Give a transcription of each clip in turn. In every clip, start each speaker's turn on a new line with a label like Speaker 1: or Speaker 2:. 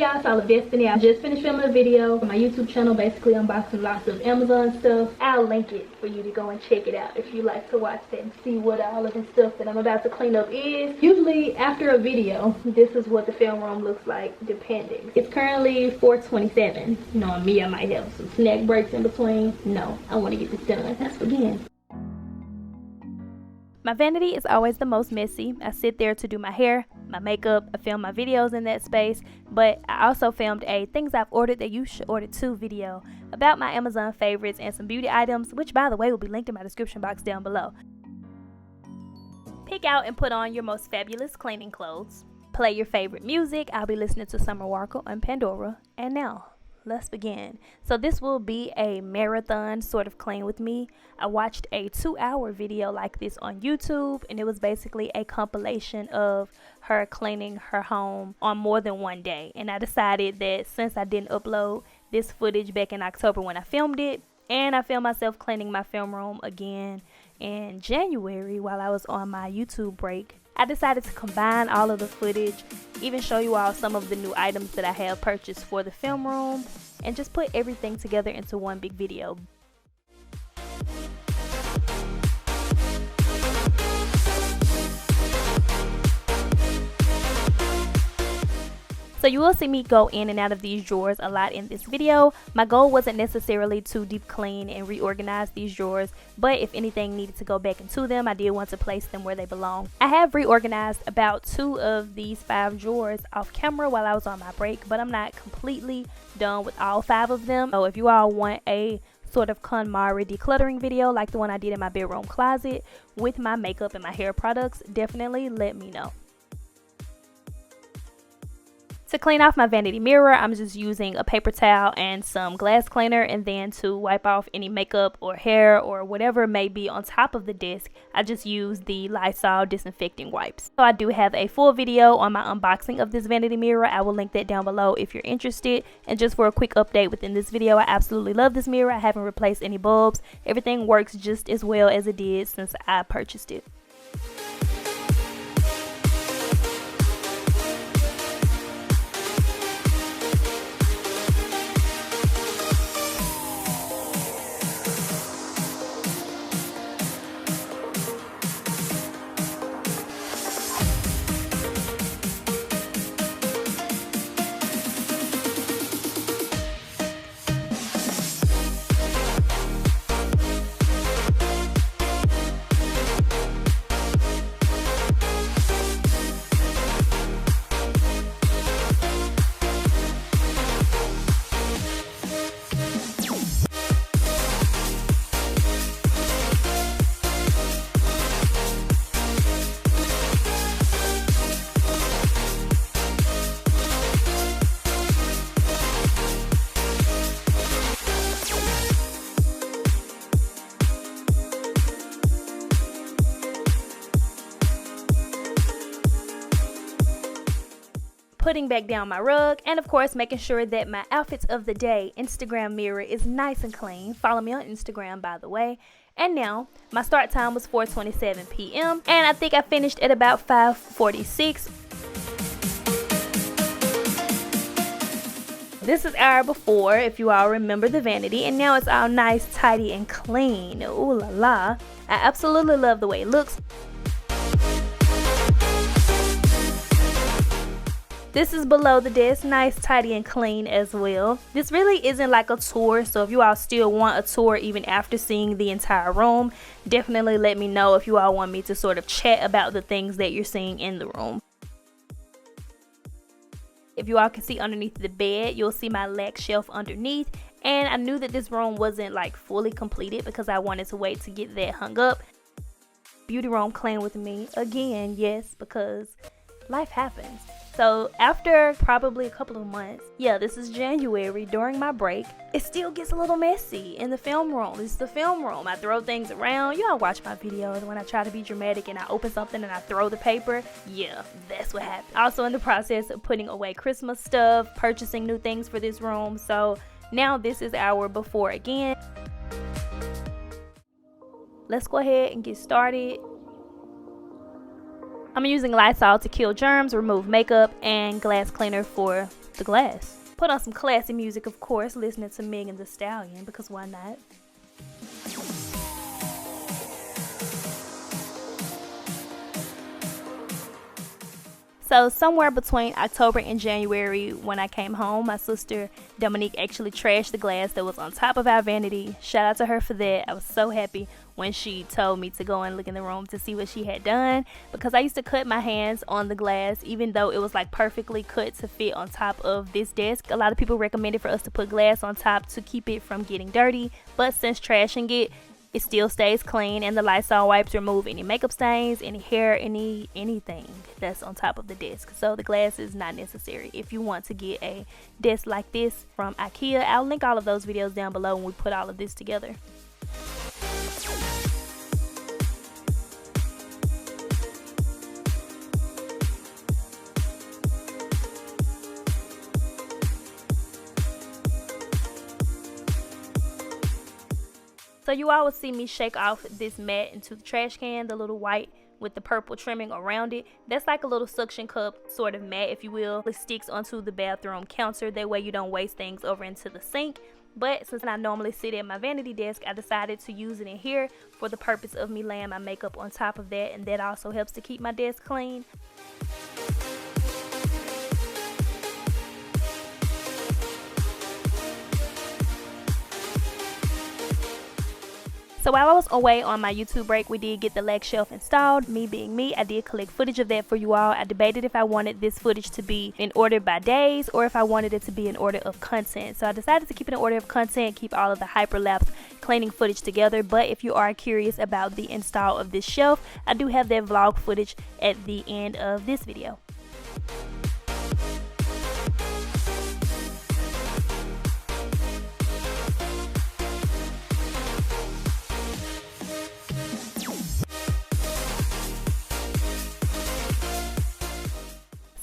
Speaker 1: y'all, it's All of Destiny. I just finished filming a video on my YouTube channel, basically unboxing lots of Amazon stuff. I'll link it for you to go and check it out if you like to watch that and see what all of the stuff that I'm about to clean up is. Usually after a video, this is what the film room looks like depending. It's currently 4:27. Knowing me, I might have some snack breaks in between. No, I want to get this done. Let's begin.
Speaker 2: My vanity is always the most messy. I sit there to do my hair, my makeup, I film my videos in that space, but I also filmed a things I've ordered that you should order too video about my Amazon favorites and some beauty items, which by the way will be linked in my description box down below. Pick out and put on your most fabulous cleaning clothes. Play your favorite music. I'll be listening to Summer Walker on Pandora. And now, let's begin. So this will be a marathon sort of clean with me. I watched a 2-hour video like this on YouTube, and it was basically a compilation of her cleaning her home on more than one day. And I decided that since I didn't upload this footage back in October when I filmed it, and I filmed myself cleaning my film room again in January while I was on my YouTube break, I decided to combine all of the footage, even show you all some of the new items that I have purchased for the film room, and just put everything together into one big video. So you will see me go in and out of these drawers a lot in this video. My goal wasn't necessarily to deep clean and reorganize these drawers, but if anything needed to go back into them, I did want to place them where they belong. I have reorganized about 2 of these 5 drawers off camera while I was on my break, but I'm not completely done with all 5 of them. So if you all want a sort of KonMari decluttering video like the one I did in my bedroom closet with my makeup and my hair products, definitely let me know. To clean off my vanity mirror, I'm just using a paper towel and some glass cleaner, and then to wipe off any makeup or hair or whatever may be on top of the disc, I just use the LYSOL disinfecting wipes. So I do have a full video on my unboxing of this vanity mirror. I will link that down below if you're interested. And just for a quick update within this video, I absolutely love this mirror. I haven't replaced any bulbs. Everything works just as well as it did since I purchased it. Putting back down my rug, and of course making sure that my outfits of the day Instagram mirror is nice and clean. Follow me on Instagram, by the way. And now my start time was 4:27 p.m. and I think I finished at about 5:46. This is hour before, if you all remember the vanity, and now it's all nice, tidy, and clean. Ooh la la. I absolutely love the way it looks. This is below the desk, nice, tidy, and clean as well. This really isn't like a tour, so if you all still want a tour even after seeing the entire room, definitely let me know if you all want me to sort of chat about the things that you're seeing in the room. If you all can see underneath the bed, you'll see my leg shelf underneath, and I knew that this room wasn't like fully completed because I wanted to wait to get that hung up. Beauty room clean with me again, yes, because life happens. So after probably a couple of months, yeah, this is January, during my break, it still gets a little messy in the film room. It's the film room. I throw things around. Y'all watch my videos when I try to be dramatic and I open something and I throw the paper. Yeah, that's what happened. Also in the process of putting away Christmas stuff, purchasing new things for this room. So now this is our before again. Let's go ahead and get started. I'm using LYSOL to kill germs, remove makeup, and glass cleaner for the glass. Put on some classy music, of course, listening to Megan Thee Stallion, because why not? So somewhere between October and January, when I came home, my sister Dominique actually trashed the glass that was on top of our vanity. Shout out to her for that. I was so happy when she told me to go and look in the room to see what she had done, because I used to cut my hands on the glass even though it was like perfectly cut to fit on top of this desk. A lot of people recommended for us to put glass on top to keep it from getting dirty, but since trashing it, it still stays clean, and the LYSOL wipes remove any makeup stains, any hair, anything that's on top of the desk. So the glass is not necessary if you want to get a desk like this from IKEA. I'll link all of those videos down below when we put all of this together. So you all will see me shake off this mat into the trash can, the little white with the purple trimming around it. That's like a little suction cup sort of mat, if you will. It sticks onto the bathroom counter. That way you don't waste things over into the sink. But since I normally sit at my vanity desk, I decided to use it in here for the purpose of me laying my makeup on top of that. And that also helps to keep my desk clean. So while I was away on my YouTube break, we did get the leg shelf installed. Me being me, I did collect footage of that for you all. I debated if I wanted this footage to be in order by days or if I wanted it to be in order of content. So I decided to keep it in order of content, keep all of the hyperlapse cleaning footage together. But if you are curious about the install of this shelf, I do have that vlog footage at the end of this video.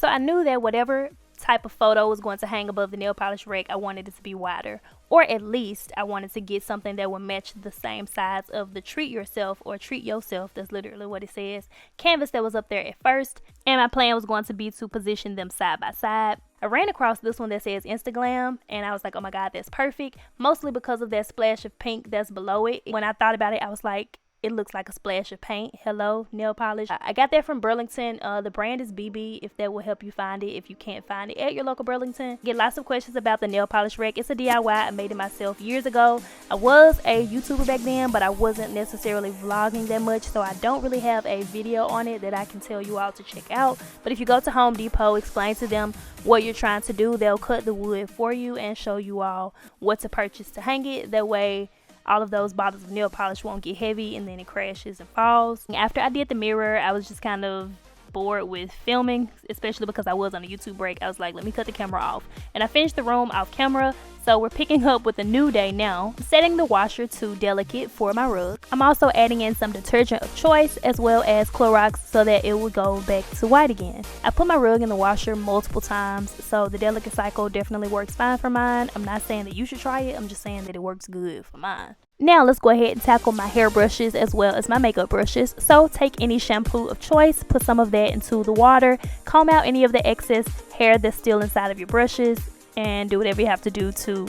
Speaker 2: So I knew that whatever type of photo was going to hang above the nail polish rack, I wanted it to be wider. Or at least I wanted to get something that would match the same size of the treat yourself, or treat yourself, that's literally what it says, canvas that was up there at first. And my plan was going to be to position them side by side. I ran across this one that says Instagram, and I was like, oh my god, that's perfect. Mostly because of that splash of pink that's below it. When I thought about it, I was like, it looks like a splash of paint. Hello, nail polish. I got that from Burlington. The brand is BB, if that will help you find it, if you can't find it at your local Burlington. Get lots of questions about the nail polish rack. It's a DIY. I made it myself years ago. I was a YouTuber back then, but I wasn't necessarily vlogging that much, so I don't really have a video on it that I can tell you all to check out. But if you go to Home Depot, explain to them what you're trying to do, they'll cut the wood for you and show you all what to purchase to hang it. That way all of those bottles of nail polish won't get heavy and then it crashes and falls. After I did the mirror, I was just kind of bored with filming, especially because I was on a YouTube break. I was like, let me cut the camera off. And I finished the room off camera. So we're picking up with a new day now. I'm setting the washer to delicate for my rug. I'm also adding in some detergent of choice as well as Clorox so that it will go back to white again. I put my rug in the washer multiple times, so the delicate cycle definitely works fine for mine. I'm not saying that you should try it, I'm just saying that it works good for mine. Now let's go ahead and tackle my hair brushes as well as my makeup brushes. So take any shampoo of choice, put some of that into the water, comb out any of the excess hair that's still inside of your brushes, and do whatever you have to do to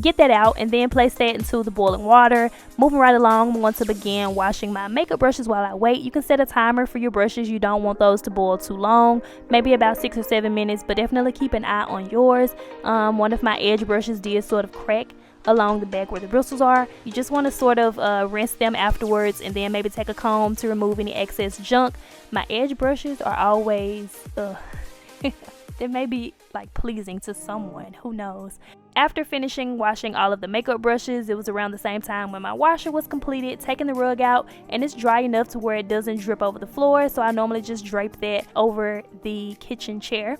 Speaker 2: get that out, and then place that into the boiling water. Moving right along, I'm going to begin washing my makeup brushes while I wait. You can set a timer for your brushes. You don't want those to boil too long, maybe about 6 or 7 minutes, but definitely keep an eye on yours. One of my edge brushes did sort of crack along the back where the bristles are. You just want to sort of rinse them afterwards, and then maybe take a comb to remove any excess junk. My edge brushes are always they may be like pleasing to someone, who knows. After finishing washing all of the makeup brushes, it was around the same time when my washer was completed, taking the rug out, and it's dry enough to where it doesn't drip over the floor, so I normally just drape that over the kitchen chair.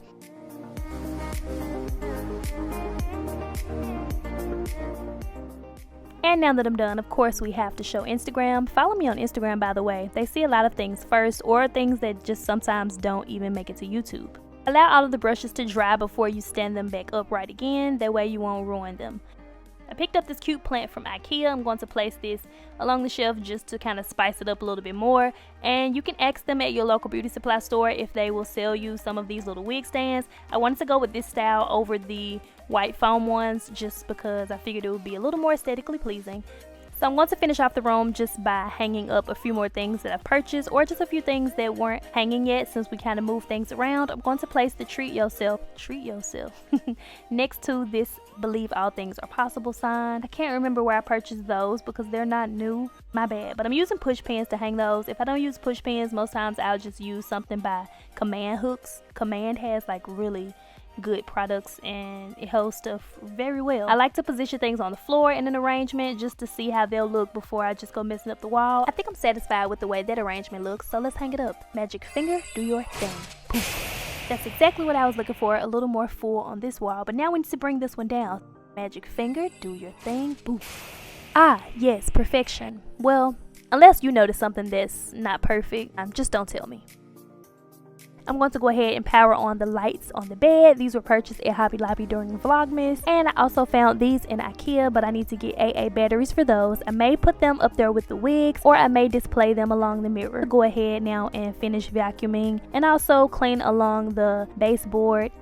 Speaker 2: And now that I'm done, of course, we have to show Instagram. Follow me on Instagram, by the way. They see a lot of things first, or things that just sometimes don't even make it to YouTube. Allow all of the brushes to dry before you stand them back upright again. That way you won't ruin them. I picked up this cute plant from IKEA. I'm going to place this along the shelf just to kind of spice it up a little bit more. And you can ask them at your local beauty supply store if they will sell you some of these little wig stands. I wanted to go with this style over the white foam ones just because I figured it would be a little more aesthetically pleasing. So I'm going to finish off the room just by hanging up a few more things that I've purchased, or just a few things that weren't hanging yet since we kind of moved things around. I'm going to place the treat yourself next to this believe all things are possible sign. I can't remember where I purchased those because they're not new, my bad, but I'm using push pins to hang those. If I don't use push pins, most times I'll just use something by Command hooks. Command has like really good products and it holds stuff very well. I like to position things on the floor in an arrangement just to see how they'll look before I just go messing up the wall. I think I'm satisfied with the way that arrangement looks, so let's hang it up. Magic finger, do your thing. Poof. That's exactly what I was looking for, a little more full on this wall, but now we need to bring this one down. Magic finger, do your thing. Poof. Ah, yes, perfection. Well, unless you notice something that's not perfect, just don't tell me. I'm going to go ahead and power on the lights on the bed. These were purchased at Hobby Lobby during Vlogmas. And I also found these in IKEA, but I need to get AA batteries for those. I may put them up there with the wigs, or I may display them along the mirror. Go ahead now and finish vacuuming and also clean along the baseboard.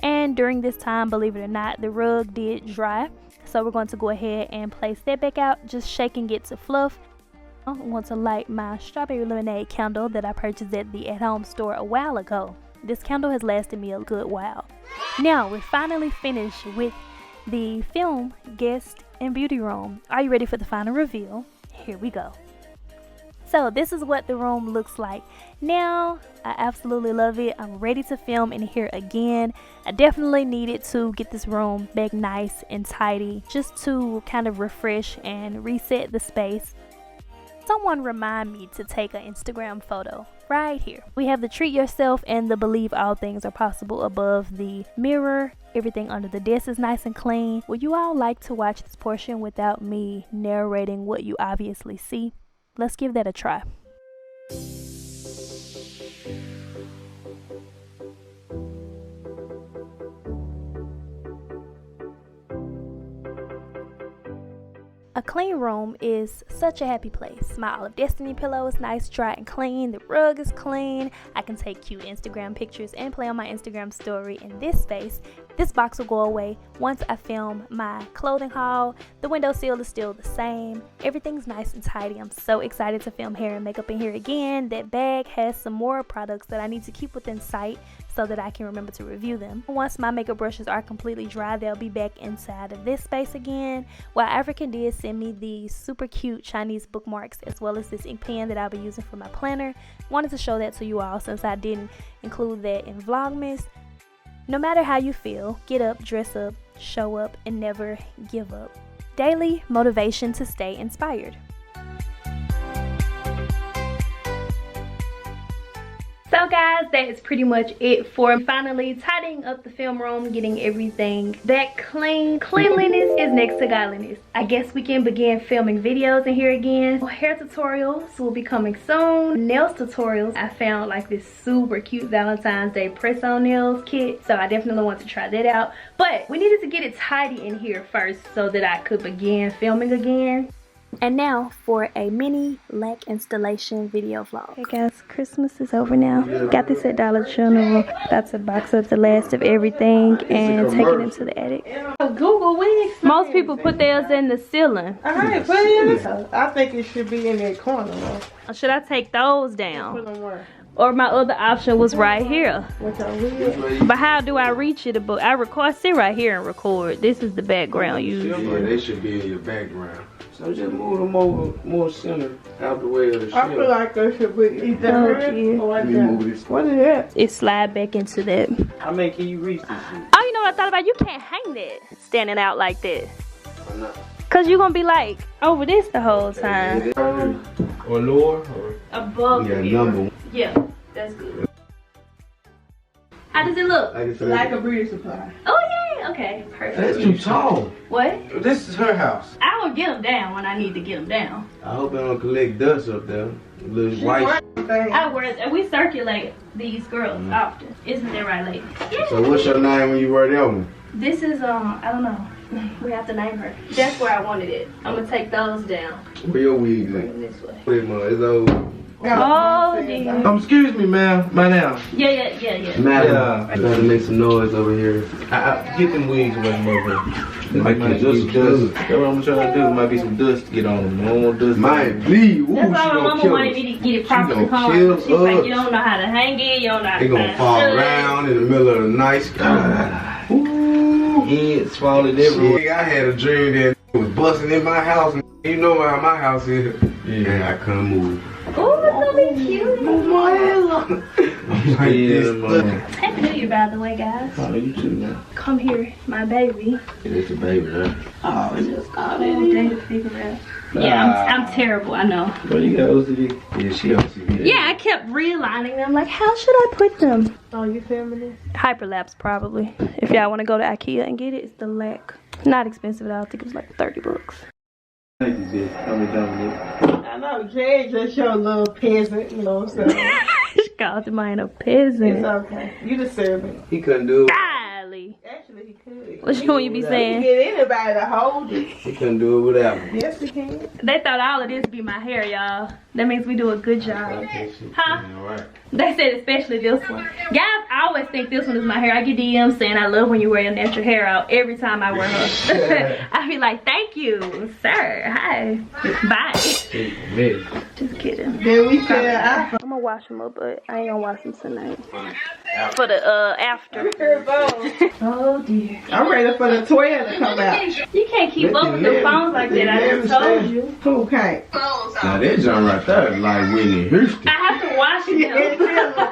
Speaker 2: And during this time, believe it or not, the rug did dry. So we're going to go ahead and place that back out, just shaking it to fluff. I want to light my strawberry lemonade candle that I purchased at the at-home store a while ago. This candle has lasted me a good while. Now we're finally finished with the film guest and beauty room. Are you ready for the final reveal? Here we go. So this is what the room looks like now. I absolutely love it. I'm ready to film in here again. I definitely needed to get this room back nice and tidy just to kind of refresh and reset the space. Someone remind me to take an Instagram photo right here. We have the treat yourself and the believe all things are possible above the mirror. Everything under the desk is nice and clean. Would you all like to watch this portion without me narrating what you obviously see? Let's give that a try. A clean room is such a happy place. My All of Destiny pillow is nice, dry, and clean. The rug is clean. I can take cute Instagram pictures and play on my Instagram story in this space. This box will go away once I film my clothing haul. The windowsill is still the same. Everything's nice and tidy. I'm so excited to film hair and makeup in here again. That bag has some more products that I need to keep within sight so that I can remember to review them. Once my makeup brushes are completely dry, they'll be back inside of this space again. While African did send me these super cute Chinese bookmarks as well as this ink pen that I'll be using for my planner. Wanted to show that to you all since I didn't include that in Vlogmas. No matter how you feel, get up, dress up, show up, and never give up. Daily motivation to stay inspired. So guys, that is pretty much it for finally tidying up the film room, getting everything back clean. Cleanliness is next to godliness. I guess we can begin filming videos in here again. Hair tutorials will be coming soon. Nails tutorials. I found like this super cute Valentine's Day press-on nails kit, so I definitely want to try that out. But we needed to get it tidy in here first so that I could begin filming again. And now for a mini lac installation video vlog. Hey guys, Christmas is over now. Got this at Dollar General. About to box up the last of everything and take it into the attic.
Speaker 1: Google wigs.
Speaker 2: Most people put theirs in the ceiling.
Speaker 3: Alright, put it in the, I think it should be in that corner.
Speaker 2: Or should I take those down?
Speaker 3: Put them where?
Speaker 2: Or my other option was right here.
Speaker 3: What's our wig?
Speaker 2: But how do I reach it? But I record, sit right here and record. This is the background usually.
Speaker 4: Yeah, they should be in your background. So just move them over more center, out the way of the
Speaker 3: I feel like they should be either here or like that. What is that?
Speaker 2: It slide back into that.
Speaker 4: How many can you reach this shit?
Speaker 2: Oh, you know what I thought about? You can't hang that standing out like that.
Speaker 4: Why not?
Speaker 2: Cause you're gonna be like over this the whole time.
Speaker 4: Or lower, or
Speaker 2: Above
Speaker 4: yeah,
Speaker 2: here.
Speaker 4: number.
Speaker 2: Yeah, that's good. How does it look?
Speaker 3: Like a beauty supply.
Speaker 2: Oh yeah, okay, perfect.
Speaker 4: That's too tall.
Speaker 2: What?
Speaker 4: This is her house.
Speaker 2: I will get them down when I need to get them down.
Speaker 4: I hope they don't collect dust up there. Little white.
Speaker 2: I wear, and we circulate these girls often. Isn't that right, lady? Yeah.
Speaker 4: So what's your name when you wear that one?
Speaker 2: This is I don't know.
Speaker 1: We have to name her. That's where I wanted it. I'm gonna take those down.
Speaker 4: Where your wigs at?
Speaker 1: This way.
Speaker 4: Wait, man, it's over.
Speaker 1: Oh, dear.
Speaker 3: Excuse me, ma'am. My now.
Speaker 1: Yeah.
Speaker 4: Madam, I gotta make some noise over here.
Speaker 3: Get them wigs away from over here.
Speaker 4: Might
Speaker 3: Might
Speaker 4: get
Speaker 3: be
Speaker 4: dust.
Speaker 3: dust. That's what I'm trying to do. Might be some dust to get on them. I don't want dust.
Speaker 4: Might be. Ooh,
Speaker 1: That's
Speaker 4: she
Speaker 1: why my
Speaker 4: gonna
Speaker 1: mama
Speaker 4: kill
Speaker 1: wanted
Speaker 4: us.
Speaker 1: me to get it properly
Speaker 4: gonna
Speaker 1: hung.
Speaker 4: kill
Speaker 1: She's like,
Speaker 4: us.
Speaker 1: you don't know how to hang it, you don't know how to
Speaker 4: They gonna
Speaker 1: find
Speaker 4: fall
Speaker 1: studs.
Speaker 4: around in the middle of the night sky. Ooh.
Speaker 3: Heads falling everywhere.
Speaker 4: Shit, I had a dream that it was busting in my house. You know how my house is. And I couldn't move.
Speaker 1: Oh, it's gonna be cute.
Speaker 4: Move my ass up. I'm like this.
Speaker 1: Happy New Year, by the way, guys.
Speaker 3: Oh, you too now.
Speaker 1: Come here, my baby.
Speaker 3: It's a baby, huh?
Speaker 1: Oh, it's just all day to figure out. Yeah, I'm terrible, I know.
Speaker 3: But you got OCD.
Speaker 4: Yeah, she OCD.
Speaker 1: Yeah, I kept realigning them. Like, how should I put them? Oh, you filming this? Hyperlapse, probably. If y'all want to go to IKEA and get it, it's the lac. Not expensive at all. I think it was like 30 bucks.
Speaker 3: Thank you, bitch. Come and down with
Speaker 5: I know, Jay just your little peasant, you know, so
Speaker 1: She called him a peasant.
Speaker 5: it's okay. You deserve it.
Speaker 4: He couldn't do it.
Speaker 1: Golly.
Speaker 5: Actually, he could.
Speaker 1: What you be
Speaker 5: You
Speaker 1: saying?
Speaker 5: get anybody to hold it.
Speaker 4: He couldn't do it without me.
Speaker 5: Yes, he can.
Speaker 1: They thought all of this be my hair, y'all. That means we do a good job. Huh?
Speaker 4: Alright.
Speaker 1: They said especially this one. Guys, I always think this one is my hair. I get DMs saying I love when you wear your natural hair out every time I wear her. I be like, thank you, sir. Hi. Bye.
Speaker 3: me.
Speaker 1: Just kidding.
Speaker 5: Then we said,
Speaker 1: I'm gonna wash them up, but I ain't gonna wash them tonight. For the after. Oh dear.
Speaker 5: I'm ready for the 12 to come out.
Speaker 1: You can't keep up with the phones like that. I just told you.
Speaker 5: Who can't?
Speaker 4: Now that John right there is like Whitney Houston.
Speaker 1: I have to wash them.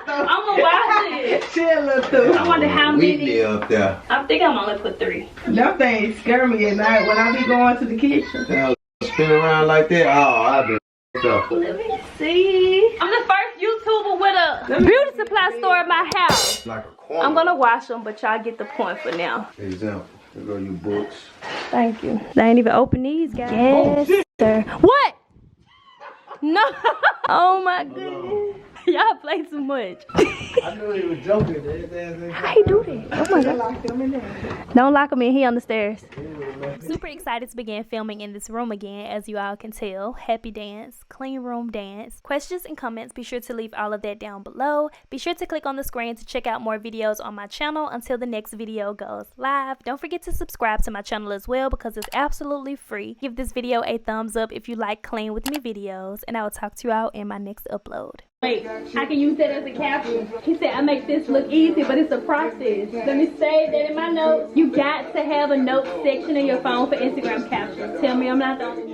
Speaker 1: I'm gonna wash it.
Speaker 5: Chill through.
Speaker 1: I wonder how
Speaker 4: Whitney
Speaker 1: many.
Speaker 4: up there.
Speaker 1: I think I'm only put 3.
Speaker 5: Them things scare me at night when I be going to the kitchen.
Speaker 4: Now spin around like that. Oh, I've been up.
Speaker 1: Let me see. I'm the first YouTuber with a beauty supply store in my house.
Speaker 4: Like a corner.
Speaker 1: I'm gonna wash them, but y'all get the point for now.
Speaker 4: Example. There go your books.
Speaker 1: Thank you. They ain't even open these, guys. Yes, sir. What? No. Oh my goodness. Y'all play too much.
Speaker 3: I knew he was joking.
Speaker 1: How he do that? Oh my god.
Speaker 5: Lock them in there.
Speaker 1: Don't lock him in. He on the stairs.
Speaker 2: Super excited to begin filming in this room again, as you all can tell. Happy dance, clean room dance. Questions and comments, be sure to leave all of that down below. Be sure to click on the screen to check out more videos on my channel until the next video goes live. Don't forget to subscribe to my channel as well because it's absolutely free. Give this video a thumbs up if you like clean with me videos, and I will talk to you all in my next upload.
Speaker 1: Wait, I can use that as a caption. He said I make this look easy, but it's a process. Let me save that in my notes. You got to have a notes section in your phone for Instagram captions. Tell me I'm not the only one.